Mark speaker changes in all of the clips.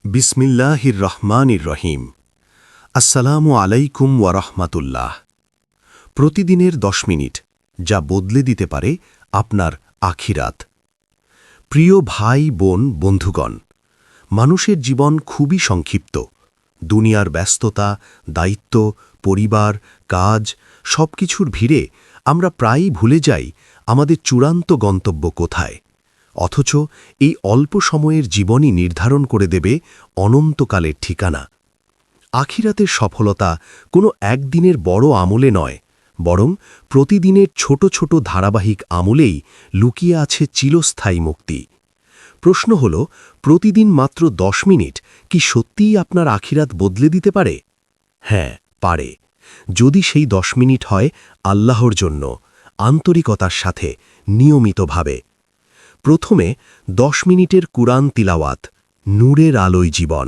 Speaker 1: বিসমিল্লাহির রহমানির রহিম। আসসালামু আলাইকুম ওয়া রাহমাতুল্লাহ। প্রতিদিনের 10 মিনিট যা বদলে দিতে পারে আপনার আখিরাত। প্রিয় ভাই বোন বন্ধুগণ, মানুষের জীবন খুবই সংক্ষিপ্ত। দুনিয়ার ব্যস্ততা, দায়িত্ব, পরিবার, কাজ সবকিছুর ভিড়ে আমরা প্রায়ই ভুলে যাই আমাদের চূড়ান্ত গন্তব্য কোথায়। অথচ এই অল্প সময়ের জীবনই নির্ধারণ করে দেবে অনন্তকালের ঠিকানা। আখিরাতের সফলতা কোনো একদিনের বড় আমলে নয়, বরং প্রতিদিনের ছোট ছোট ধারাবাহিক আমলেই লুকিয়ে আছে চিরস্থায়ী মুক্তি। প্রশ্ন হল, প্রতিদিন মাত্র 10 মিনিট কি সত্যিই আপনার আখিরাত বদলে দিতে পারে? হ্যাঁ, পারে, যদি সেই 10 মিনিট হয় আল্লাহর জন্য, আন্তরিকতার সাথে, নিয়মিতভাবে। প্রথমে 10 মিনিটের কুরআন তিলাওয়াত, নূরের আলোয় জীবন।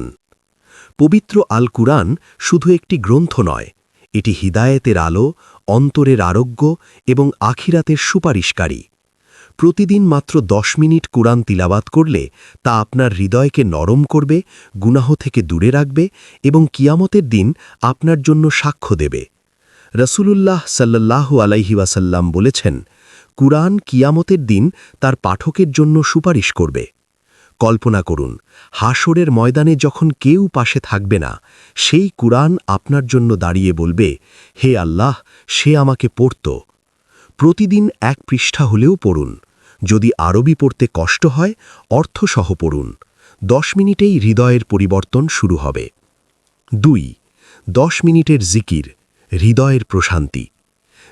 Speaker 1: পবিত্র আল কুরআন শুধু একটি গ্রন্থ নয়, এটি হিদায়েতের আলো, অন্তরের আরোগ্য এবং আখিরাতের সুপারিশকারী। প্রতিদিন মাত্র 10 মিনিট কুরআন তিলাওয়াত করলে তা আপনার হৃদয়কে নরম করবে, গুনাহ থেকে দূরে রাখবে এবং কিয়ামতের দিন আপনার জন্য সাক্ষ্য দেবে। রাসূলুল্লাহ সাল্লাল্লাহু আলাইহি ওয়াসাল্লাম বলেছেন, কুরআন কিয়ামতের দিন তার পাঠকের জন্য সুপারিশ করবে। কল্পনা করুন, হাসরের ময়দানে যখন কেউ পাশে থাকবে না, সেই কুরআন আপনার জন্য দাঁড়িয়ে বলবে, হে আল্লাহ, সে আমাকে পড়ত। প্রতিদিন 1 পৃষ্ঠা হলেও পড়ুন। যদি আরবি পড়তে কষ্ট হয়, অর্থসহ পড়ুন। 10 মিনিটেই হৃদয়ের পরিবর্তন শুরু হবে। 2. 10 মিনিটের জিকির, হৃদয়ের প্রশান্তি।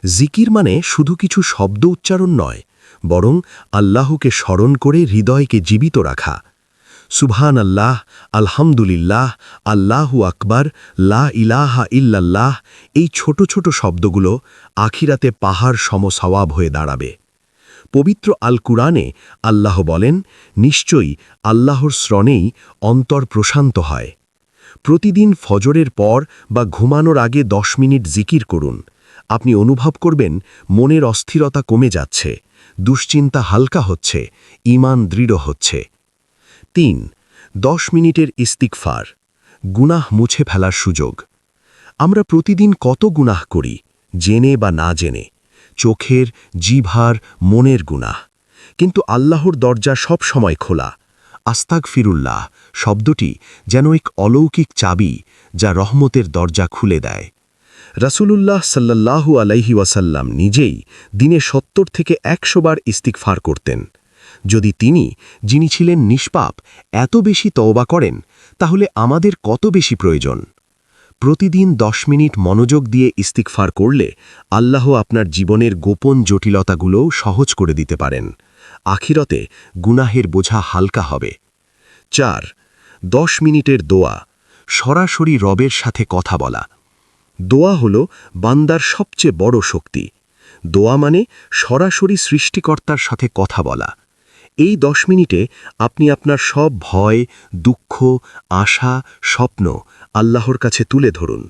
Speaker 1: জিকির মানে শুধু কিছু শব্দ উচ্চারণ নয়, বরং আল্লাহকে স্মরণ করে হৃদয়কে জীবিত রাখা। সুবহান আল্লাহ, আলহামদুলিল্লাহ, আল্লাহু আকবার, লা ইলাহা ইল্লাল্লাহ, এই ছোট ছোট শব্দগুলো আখিরাতে পাহাড় সম সওয়াব হয়ে দাঁড়াবে। পবিত্র আল কুরআনে আল্লাহ বলেন, নিশ্চয়ই আল্লাহর স্মরণেই অন্তর প্রশান্ত হয়। প্রতিদিন ফজরের পর বা ঘুমানোর আগে 10 মিনিট জিকির করুন। আপনি অনুভব করবেন মনের অস্থিরতা কমে যাচ্ছে, দুশ্চিন্তা হালকা হচ্ছে, ঈমান দৃঢ় হচ্ছে। 3. 10 মিনিটের ইস্তিগফার, গুনাহ মুছে ফেলার সুযোগ। আমরা প্রতিদিন কত গুনাহ করি, জেনে বা না জেনে, চোখের, জিহ্বার, মনের গুনাহ। কিন্তু আল্লাহর দরজা সব সময় খোলা। আস্তাগফিরুল্লাহ শব্দটি যেন এক অলৌকিক চাবি, যা রহমতের দরজা খুলে দেয়। রাসূলুল্লাহ সাল্লাল্লাহু আলাইহি ওয়াসাল্লাম নিজেই দিনে 70 থেকে 100 বার ইস্তিগফার করতেন। যদি তিনি, যিনি ছিলেন নিষ্পাপ, এত বেশি তওবা করেন, তাহলে আমাদের কত বেশি প্রয়োজন? প্রতিদিন 10 মিনিট মনোযোগ দিয়ে ইস্তিগফার করলে আল্লাহ আপনার জীবনের গোপন জটিলতাগুলোও সহজ করে দিতে পারেন। আখিরাতে গুনাহের বোঝা হালকা হবে। 4. 10 মিনিটের দোয়া, সরাসরি রবের সাথে কথা বলা। দোয়া হল বান্দার সবচেয়ে বড় শক্তি। দোয়া মানে সরাসরি সৃষ্টিকর্তার সাথে কথা বলা। এই 10 মিনিটে আপনি আপনার সব ভয়, দুঃখ, আশা, স্বপ্ন আল্লাহর কাছে তুলে ধরুন।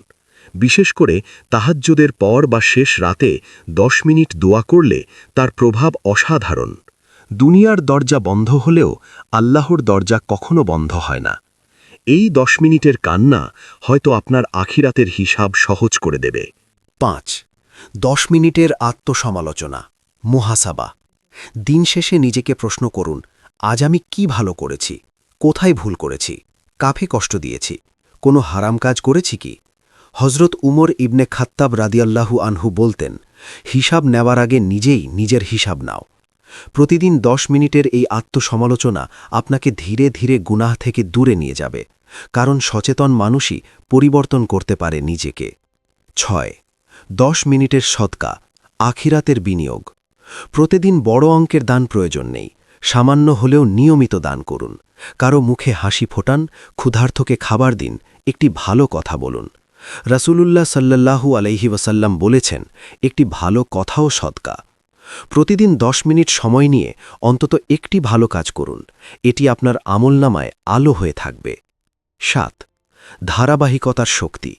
Speaker 1: বিশেষ করে তাহাজ্জুদের পর বা শেষ রাতে 10 মিনিট দোয়া করলে তার প্রভাব অসাধারণ। দুনিয়ার দরজা বন্ধ হলেও আল্লাহর দরজা কখনো বন্ধ হয় না। এই 10 মিনিটের কান্না হয়তো আপনার আখিরাতের হিসাব সহজ করে দেবে।
Speaker 2: 5. 10 মিনিটের আত্মসমালোচনা, মুহাসাবা। দিন শেষে নিজেকে প্রশ্ন করুন, আজ আমি কি ভালো করেছি, কোথায় ভুল করেছি, কাকে কষ্ট দিয়েছি, কোনো হারাম কাজ করেছি কি? হজরত উমর ইবনে খাত্তাব রাদিয়াল্লাহু আনহু বলতেন, হিসাব নেওয়ার আগে নিজেই নিজের হিসাব নাও। প্রতিদিন 10 মিনিটের এই আত্মসমালোচনা আপনাকে ধীরে ধীরে গুনাহ থেকে দূরে নিয়ে যাবে, কারণ সচেতন মানুষই পরিবর্তন করতে পারে নিজেকে। 6. 10 মিনিটের সদকা, আখিরাতের বিনিয়োগ। প্রতিদিন বড় অঙ্কের দান প্রয়োজন নেই, সামান্য হলেও নিয়মিত দান করুন। কারো মুখে হাসি ফোটান, ক্ষুধার্তকে খাবার দিন, একটি ভালো কথা বলুন। রাসূলুল্লাহ সাল্লাল্লাহু আলাইহি ওয়াসাল্লাম বলেছেন, একটি ভালো কথাও সদকা। প্রতিদিন 10 মিনিট সময় নিয়ে অন্তত একটি ভালো কাজ করুন, এটি আপনার আমলনামায় আলো হয়ে থাকবে। 7. ধারাবাহিকতার শক্তি।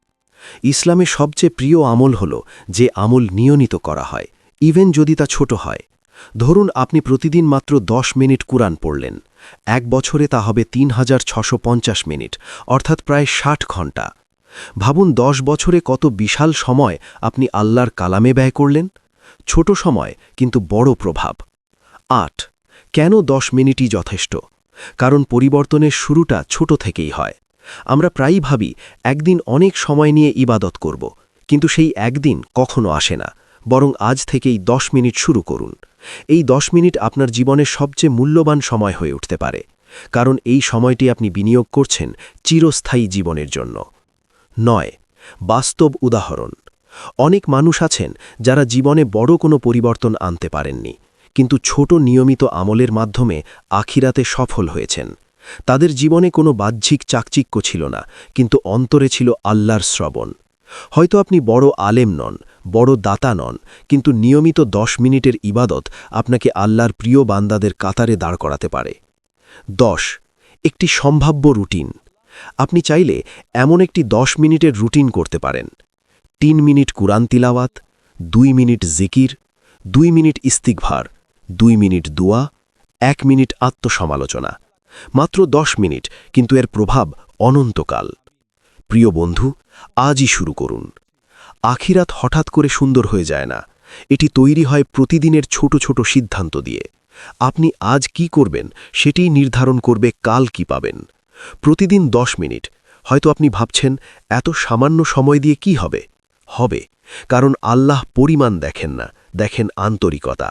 Speaker 2: ইসলামে সবচেয়ে প্রিয় আমল হল যে আমল নিয়মিত করা হয়, ইভেন যদি তা ছোট হয়। ধরুন আপনি প্রতিদিন মাত্র 10 মিনিট কুরআন পড়লেন। 1 বছরে তা হবে 3650 মিনিট, অর্থাৎ প্রায় 60 ঘন্টা। ভাবুন 10 বছরে কত বিশাল সময় আপনি আল্লাহর কালামে ব্যয় করলেন। ছোট সময় কিন্তু বড় প্রভাব। 8 কেন 10 মিনিটই যথেষ্ট? কারণ পরিবর্তনের শুরুটা ছোট থেকেই হয়। আমরা প্রায়ই ভাবি একদিন অনেক সময় নিয়ে ইবাদত করব, কিন্তু সেই একদিন কখনো আসে না। বরং আজ থেকেই 10 মিনিট শুরু করুন। এই 10 মিনিট আপনার জীবনের সবচেয়ে মূল্যবান সময় হয়ে উঠতে পারে, কারণ এই সময়টি আপনি বিনিয়োগ করছেন চিরস্থায়ী জীবনের জন্য। 9 বাস্তব উদাহরণ। অনেক মানুষ আছেন যারা জীবনে বড় কোনো পরিবর্তন আনতে পারেননি, কিন্তু ছোট নিয়মিত আমলের মাধ্যমে আখিরাতে সফল হয়েছেন। তাদের জীবনে কোনো বাহ্যিক চাকচিক্য ছিল না, কিন্তু অন্তরে ছিল আল্লাহর শ্রবণ। হয়তো আপনি বড় আলেম নন, বড় দাতা নন, কিন্তু নিয়মিত 10 মিনিটের ইবাদত আপনাকে আল্লাহর প্রিয় বান্দাদের কাতারে দাঁড় করাতে পারে। 10 একটি সম্ভাব্য রুটিন। আপনি চাইলে এমন একটি 10 মিনিটের রুটিন করতে পারেন। 3 মিনিট কুরআন তিলাওয়াত, 2 মিনিট জিকির, 2 মিনিট ইস্তিগফার, 2 মিনিট দোয়া, 1 মিনিট আত্মসমালোচনা। মাত্র 10 মিনিট, কিন্তু এর প্রভাব অনন্তকাল। প্রিয় বন্ধু, আজই শুরু করুন। আখিরাত হঠাৎ করে সুন্দর হয়ে যায় না, এটি তৈরি হয় প্রতিদিনের ছোট ছোট সিদ্ধান্ত দিয়ে। আপনি আজ কি করবেন সেটিই নির্ধারণ করবে কাল কি পাবেন। প্রতিদিন 10 মিনিট। হয়তো আপনি ভাবছেন এত সামান্য সময় দিয়ে কি হবে? হবে, কারণ আল্লাহ পরিমাণ দেখেন না, দেখেন আন্তরিকতা।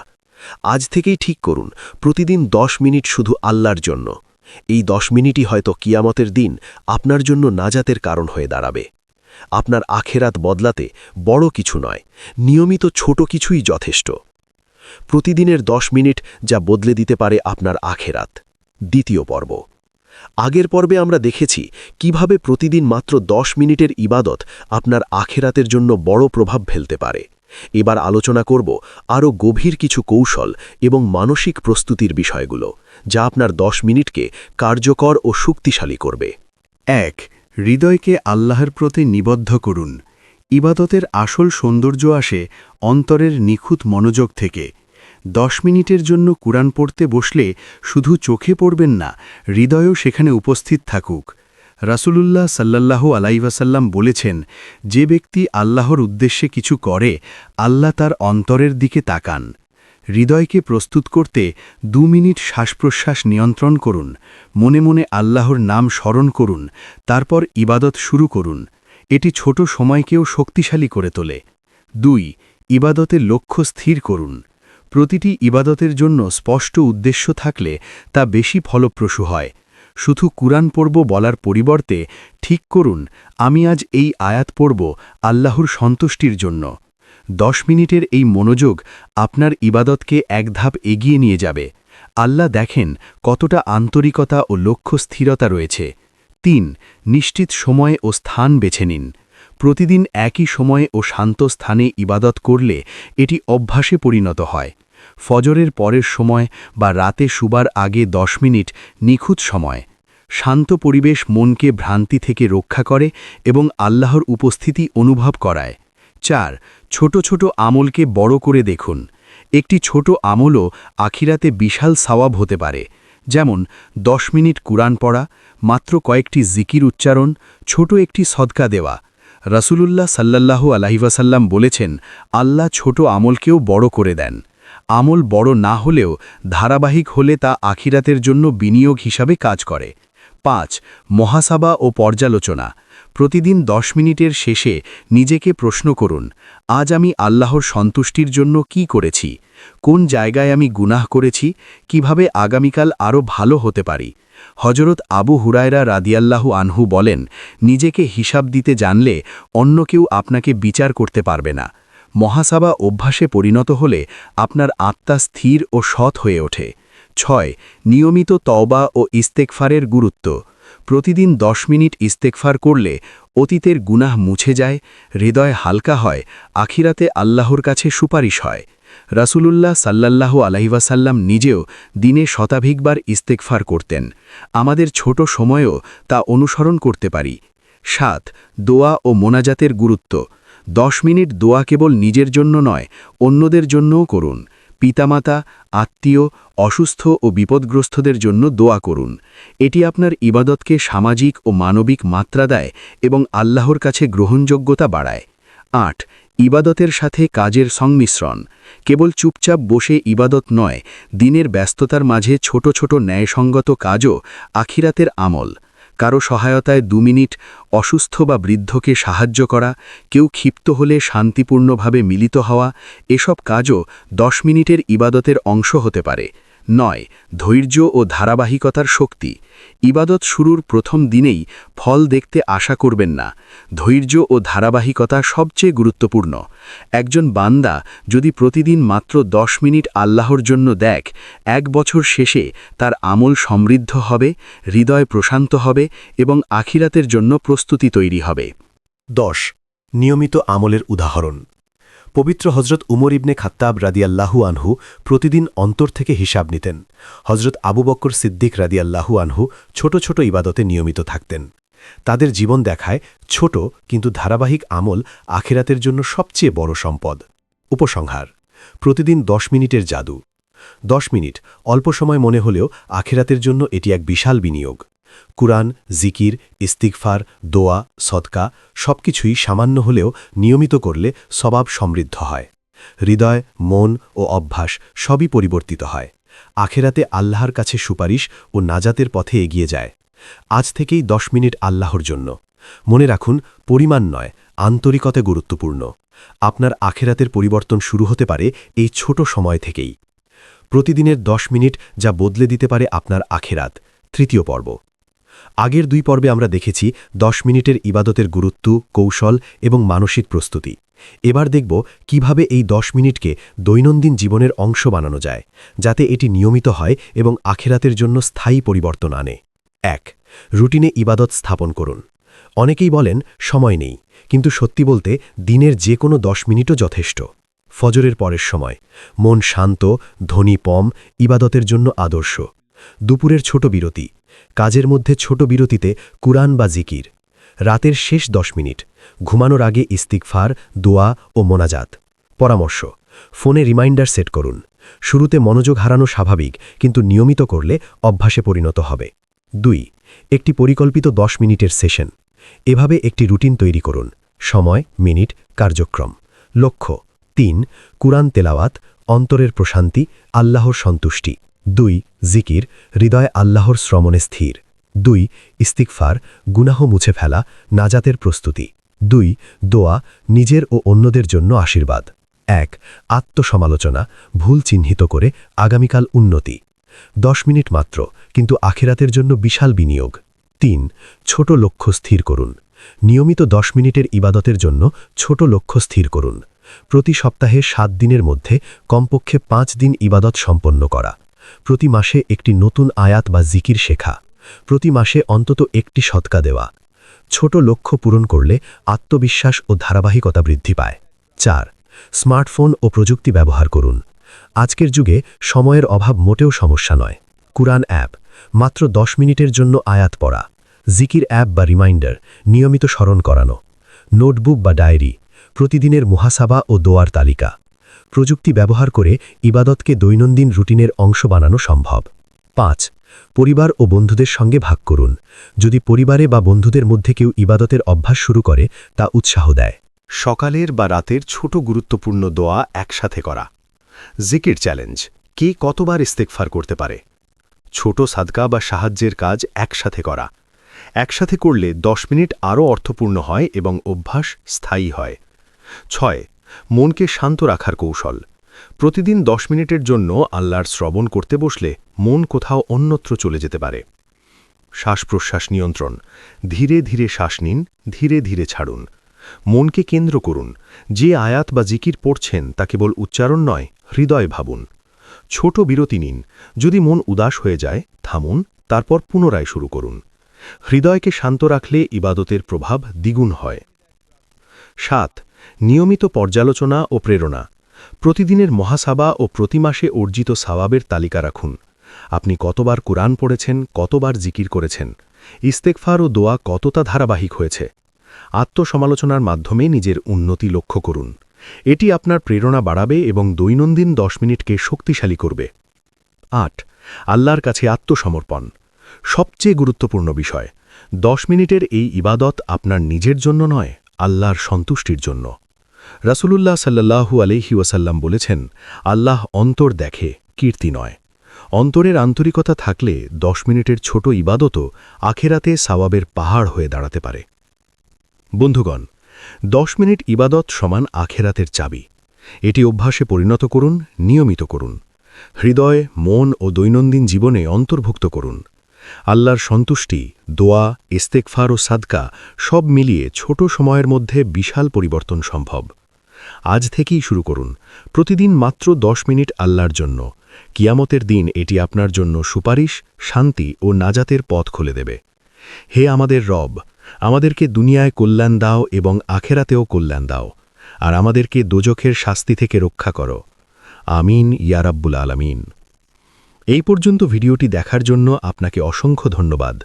Speaker 2: আজ থেকেই ঠিক করুন প্রতিদিন 10 মিনিট শুধু আল্লাহর জন্য। এই 10 মিনিটই হয়তো কিয়ামতের দিন আপনার জন্য নাজাতের কারণ হয়ে দাঁড়াবে। আপনার আখেরাত বদলাতে বড় কিছু নয়, নিয়মিত ছোট কিছুই যথেষ্ট। প্রতিদিনের 10 মিনিট যা বদলে দিতে পারে আপনার আখেরাত। দ্বিতীয় পর্ব। আগের পর্বে আমরা দেখেছি কিভাবে প্রতিদিন মাত্র 10 মিনিটের ইবাদত আপনার আখেরাতের জন্য বড় প্রভাব ফেলতে পারে। এবার আলোচনা করব আরও গভীর কিছু কৌশল এবং মানসিক প্রস্তুতির বিষয়গুলো, যা আপনার 10 মিনিটকে কার্যকর ও শক্তিশালী করবে।
Speaker 3: 1 হৃদয়কে আল্লাহর প্রতি নিবদ্ধ করুন। ইবাদতের আসল সৌন্দর্য আসে অন্তরের নিখুঁত মনোযোগ থেকে। 10 মিনিটের জন্য কুরআন পড়তে বসলে শুধু চোখে পড়বেন না, হৃদয়ও সেখানে উপস্থিত থাকুক। রাসূলুল্লাহ সাল্লাল্লাহু আলাইহি ওয়াসাল্লাম বলেছেন, যে ব্যক্তি আল্লাহর উদ্দেশ্যে কিছু করে, আল্লাহ তার অন্তরের দিকে তাকান। হৃদয়কে প্রস্তুত করতে 2 মিনিট শ্বাসপ্রশ্বাস নিয়ন্ত্রণ করুন। মনে মনে আল্লাহর নাম স্মরণ করুন, তারপর ইবাদত শুরু করুন। এটি ছোট সময়কেও শক্তিশালী করে তোলে। 2 ইবাদতের লক্ষ্য স্থির করুন। প্রতিটি ইবাদতের জন্য স্পষ্ট উদ্দেশ্য থাকলে তা বেশি ফলপ্রসূ হয়। শুধু কুরআন পড়ব বলার পরিবর্তে ঠিক করুন, আমি আজ এই আয়াত পড়ব আল্লাহর সন্তুষ্টির জন্য। 10 মিনিটের এই মনোযোগ আপনার ইবাদতকে এক ধাপ এগিয়ে নিয়ে যাবে। আল্লাহ দেখেন কতটা আন্তরিকতা ও লক্ষ্য স্থিরতা রয়েছে। 3 নিশ্চিত সময় ও স্থান বেছে নিন। প্রতিদিন একই সময়ে ও শান্ত স্থানে ইবাদত করলে এটি অভ্যাসে পরিণত হয়। ফজরের পরের সময় বা রাতে শুবার আগে 10 মিনিট নিখুঁত সময়। শান্ত পরিবেশ মনকে ভ্রান্তি থেকে রক্ষা করে এবং আল্লাহর উপস্থিতি অনুভব করায়। 4 ছোট ছোট আমলকে বড় করে দেখুন। একটি ছোট আমলও আখিরাতে বিশাল সওয়াব হতে পারে। যেমন 10 মিনিট কুরআন পড়া, মাত্র কয়েকটি জিকির উচ্চারণ, ছোট একটি সদকা দেওয়া। রাসূলুল্লাহ সাল্লাল্লাহু আলাইহি ওয়াসাল্লাম বলেছেন, আল্লাহ ছোট আমলকেও বড় করে দেন। আমল বড় না হলেও ধারাবাহিক হলে তা আখিরাতের জন্য বিনিয়োগ হিসাবে কাজ করে। 5 মহাসাবা ও পর্যালোচনা। প্রতিদিন 10 মিনিটের শেষে নিজেকে প্রশ্ন করুন, আজ আমি আল্লাহর সন্তুষ্টির জন্য কি করেছি? কোন জায়গায় আমি গুনাহ করেছি? কিভাবে আগামীকাল আরও ভালো হতে পারি? হজরত আবু হুরায়রা রাদিয়াল্লাহু আনহু বলেন, নিজেকে হিসাব দিতে জানলে অন্য কেউ আপনাকে বিচার করতে পারবে না। মহাসাবা অভ্যাসে পরিণত হলে আপনার আত্মা স্থির ও সৎ হয়ে ওঠে। 6 নিয়মিত তওবা ও ইস্তেগফারের গুরুত্ব। প্রতিদিন 10 মিনিট ইস্তেগফার করলে অতীতের গুনাহ মুছে যায়, হৃদয় হালকা হয়, আখিরাতে আল্লাহর কাছে সুপারিশ হয়। রাসূলুল্লাহ সাল্লাল্লাহু আলাইহি ওয়াসাল্লাম নিজেও দিনে শতাধিকবার ইস্তেগফার করতেন। আমাদের ছোট সময়েও তা অনুসরণ করতে পারি। 7 দোয়া ও মোনাজাতের গুরুত্ব। 10 মিনিট দোয়া কেবল নিজের জন্য নয়, অন্যদের জন্যও করুন। পিতামাতা, আত্মীয়, অসুস্থ ও বিপদগ্রস্তদের জন্য দোয়া করুন। এটি আপনার ইবাদতকে সামাজিক ও মানবিক মাত্রা দেয় এবং আল্লাহর কাছে গ্রহণযোগ্যতা বাড়ায়। ৮. ইবাদতের সাথে কাজের সংমিশ্রণ। কেবল চুপচাপ বসে ইবাদত নয়, দিনের ব্যস্ততার মাঝে ছোট ছোট ন্যায়সঙ্গত কাজও আখিরাতের আমল। কারো সহায়তায় 2 মিনিট, অসুস্থ বা বৃদ্ধকে সাহায্য করা, কেউ ক্ষিপ্ত হলে শান্তিপূর্ণভাবে মিলিত হওয়া, এসব কাজও 10 মিনিটের ইবাদতের অংশ হতে পারে। ৯. ধৈর্য ও ধারাবাহিকতার শক্তি। ইবাদত শুরুর প্রথম দিনেই ফল দেখতে আশা করবেন না। ধৈর্য ও ধারাবাহিকতা সবচেয়ে গুরুত্বপূর্ণ। একজন বান্দা যদি প্রতিদিন মাত্র 10 মিনিট আল্লাহর জন্য দেখ, 1 বছর শেষে তার আমল সমৃদ্ধ হবে, হৃদয় প্রশান্ত হবে এবং আখিরাতের জন্য প্রস্তুতি তৈরি হবে।
Speaker 1: 10. নিয়মিত আমলের উদাহরণ। পবিত্র হজরত উমর ইবনে খাত্তাব রাদিয়াল্লাহু আনহু প্রতিদিন অন্তর থেকে হিসাব নিতেন। হজরত আবু বকর সিদ্দিক রাদিয়াল্লাহু আনহু ছোট ছোট ইবাদতে নিয়মিত থাকতেন। তাদের জীবন দেখায় ছোট কিন্তু ধারাবাহিক আমল আখিরাতের জন্য সবচেয়ে বড় সম্পদ। উপসংহার: প্রতিদিন 10 মিনিটের জাদু। 10 মিনিট অল্প সময় মনে হলেও আখিরাতের জন্য এটি এক বিশাল বিনিয়োগ। কুরআন, জিকির, ইস্তিগফার, দোয়া, সদকা সবকিছুই সামান্য হলেও নিয়মিত করলে সওয়াব সমৃদ্ধ হয়। হৃদয়, মন ও অভ্যাস সবই পরিবর্তিত হয়। আখেরাতে আল্লাহর কাছে সুপারিশ ও নাজাতের পথে এগিয়ে যায়। আজ থেকেই 10 মিনিট আল্লাহর জন্য। মনে রাখুন, পরিমাণ নয়, আন্তরিকতা গুরুত্বপূর্ণ। আপনার আখেরাতের পরিবর্তন শুরু হতে পারে এই ছোট সময় থেকেই। প্রতিদিনের 10 মিনিট যা বদলে দিতে পারে আপনার আখেরাত। তৃতীয় পর্ব। আগের 2 পর্বে আমরা দেখেছি 10 মিনিটের ইবাদতের গুরুত্ব, কৌশল এবং মানসিক প্রস্তুতি। এবার দেখব কিভাবে এই 10 মিনিটকে দৈনন্দিন জীবনের অংশ বানানো যায়, যাতে এটি নিয়মিত হয় এবং আখেরাতের জন্য স্থায়ী পরিবর্তন আনে। 1. রুটিনে ইবাদত স্থাপন করুন। অনেকেই বলেন সময় নেই, কিন্তু সত্যি বলতে দিনের যে কোনো 10 মিনিটও যথেষ্ট। ফজরের পরের সময় মন শান্ত, ধ্বনি কম, ইবাদতের জন্য আদর্শ। দুপুরের ছোট বিরতি, কাজের মধ্যে ছোট বিরতিতে কুরআন বা জিকির। রাতের শেষ 10 মিনিট, ঘুমানোর আগে ইস্তিগফার, দোয়া ও মোনাজাত। পরামর্শ: ফোনে রিমাইন্ডার সেট করুন। শুরুতে মনোযোগ হারানো স্বাভাবিক, কিন্তু নিয়মিত করলে অভ্যাসে পরিণত হবে। 2. একটি পরিকল্পিত 10 মিনিটের সেশন। এভাবে একটি রুটিন তৈরি করুন। সময়, মিনিট, কার্যক্রম। লক্ষ্য: 3. কুরআন তেলাওয়াত, অন্তরের প্রশান্তি, আল্লাহর সন্তুষ্টি। 2. জিকির, হৃদয় আল্লাহর শ্রমণে স্থির। 2. ইস্তিগফার, গুনাহ মুছে ফেলা, নাজাতের প্রস্তুতি। 2. দোয়া, নিজের ও অন্যদের জন্য আশীর্বাদ। 1. আত্মসমালোচনা, ভুল চিহ্নিত করে আগামীকাল উন্নতি। 10 মিনিট মাত্র, কিন্তু আখিরাতের জন্য বিশাল বিনিয়োগ। 3. ছোট লক্ষ্য স্থির করুন। নিয়মিত 10 মিনিটের ইবাদতের জন্য ছোট লক্ষ্য স্থির করুন। প্রতি সপ্তাহে 7 দিনের মধ্যে কমপক্ষে 5 দিন ইবাদত সম্পন্ন করা। প্রতি মাসে একটি নতুন আয়াত বা জিকির শেখা। প্রতি মাসে অন্তত একটি সদকা দেওয়া। ছোট লক্ষ্য পূরণ করলে আত্মবিশ্বাস ও ধারাবাহিকতা বৃদ্ধি পায়। 4. স্মার্টফোন ও প্রযুক্তি ব্যবহার করুন। আজকের যুগে সময়ের অভাব মোটেও সমস্যা নয়। কুরআন অ্যাপ, মাত্র 10 মিনিটের জন্য আয়াত পড়া। জিকির অ্যাপ বা রিমাইন্ডার, নিয়মিত স্মরণ করানো। নোটবুক বা ডায়েরি, প্রতিদিনের মুহাসাবা ও দোয়ার তালিকা। প্রযুক্তি ব্যবহার করে ইবাদতকে দৈনন্দিন রুটিনের অংশ বানানো সম্ভব। 5. পরিবার ও বন্ধুদের সঙ্গে ভাগ করুন। যদি পরিবারে বা বন্ধুদের মধ্যে কেউ ইবাদতের অভ্যাস শুরু করে, তা উৎসাহ দেয়। সকালের বা রাতের ছোট গুরুত্বপূর্ণ দোয়া একসাথে করা। জিকির চ্যালেঞ্জ, কে কতবার ইস্তেগফার করতে পারে? ছোট সাদকা বা সাহায্যের কাজ একসাথে করা। একসাথে করলে 10 মিনিট আরও অর্থপূর্ণ হয় এবং অভ্যাস স্থায়ী হয়। 6. মনকে শান্ত রাখার কৌশল। প্রতিদিন 10 মিনিটের জন্য আল্লাহর শ্রবণ করতে বসলে মন কোথাও অন্যত্র চলে যেতে পারে। শ্বাস-প্রশ্বাস নিয়ন্ত্রণ, ধীরে ধীরে শ্বাস নিন, ধীরে ধীরে ছাড়ুন। মনকে কেন্দ্র করুন। যে আয়াত বা জিকির পড়ছেন তা কেবল উচ্চারণ নয়, হৃদয় ভাবুন। ছোট বিরতি নিন। যদি মন উদাস হয়ে যায়, থামুন, তারপর পুনরায় শুরু করুন। হৃদয়কে শান্ত রাখলে ইবাদতের প্রভাব দ্বিগুণ হয়। 7. নিয়মিত পর্যালোচনা ও প্রেরণা। প্রতিদিনের মহাসাবা ও প্রতি মাসে অর্জিত সাওয়াবের তালিকা রাখুন। আপনি কতবার কুরআন পড়েছেন, কতবার জিকির করেছেন, ইস্তেগফার ও দোয়া কতটা ধারাবাহিক হয়েছে। আত্মসমালোচনার মাধ্যমে নিজের উন্নতি লক্ষ্য করুন। এটি আপনার প্রেরণা বাড়াবে এবং দৈনন্দিন 10 মিনিটকে শক্তিশালী করবে। 8. আল্লাহর কাছে আত্মসমর্পণ। সবচেয়ে গুরুত্বপূর্ণ বিষয়, 10 মিনিটের এই ইবাদত আপনার নিজের জন্য নয়, আল্লাহর সন্তুষ্টির জন্য। রাসূলুল্লাহ সাল্লাল্লাহু আলাইহি ওয়াসাল্লাম বলেছেন, আল্লাহ অন্তর দেখে, কীর্তি নয়। অন্তরের আন্তরিকতা থাকলে 10 মিনিটের ছোট ইবাদতও আখেরাতে সাওয়াবের পাহাড় হয়ে দাঁড়াতে পারে। বন্ধুগণ, 10 মিনিট ইবাদত সমান আখেরাতের চাবি। এটি অভ্যাসে পরিণত করুন, নিয়মিত করুন। হৃদয়, মন ও দৈনন্দিন জীবনে অন্তর্ভুক্ত করুন। আল্লাহর সন্তুষ্টি, দোয়া, ইস্তেগফার ও সাদকা সব মিলিয়ে ছোট সময়ের মধ্যে বিশাল পরিবর্তন সম্ভব। আজ থেকেই শুরু করুন, প্রতিদিন মাত্র 10 মিনিট আল্লাহর জন্য। কিয়ামতের দিন এটি আপনার জন্য সুপারিশ, শান্তি ও নাজাতের পথ খুলে দেবে। হে আমাদের রব, আমাদেরকে দুনিয়ায় কল্যাণ দাও এবং আখেরাতেও কল্যাণ দাও, আর আমাদেরকে দোজখের শাস্তি থেকে রক্ষা করো। আমিন ইয়া রাব্বুল আলামিন। এই পর্যন্ত ভিডিওটি দেখার জন্য আপনাকে অসংখ্য ধন্যবাদ।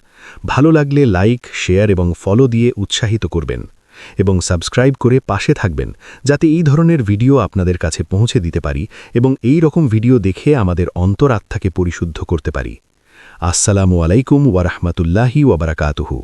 Speaker 1: ভালো লাগলে লাইক, শেয়ার এবং ফলো দিয়ে উৎসাহিত করবেন এবং সাবস্ক্রাইব করে পাশে থাকবেন, যাতে এই ধরনের ভিডিও আপনাদের কাছে পৌঁছে দিতে পারি এবং এই রকম ভিডিও দেখে আমাদের অন্তরাত্মাকে পরিশুদ্ধ করতে পারি। আসসালামু আলাইকুম ওয়া রাহমাতুল্লাহি ওয়া বারাকাতুহু।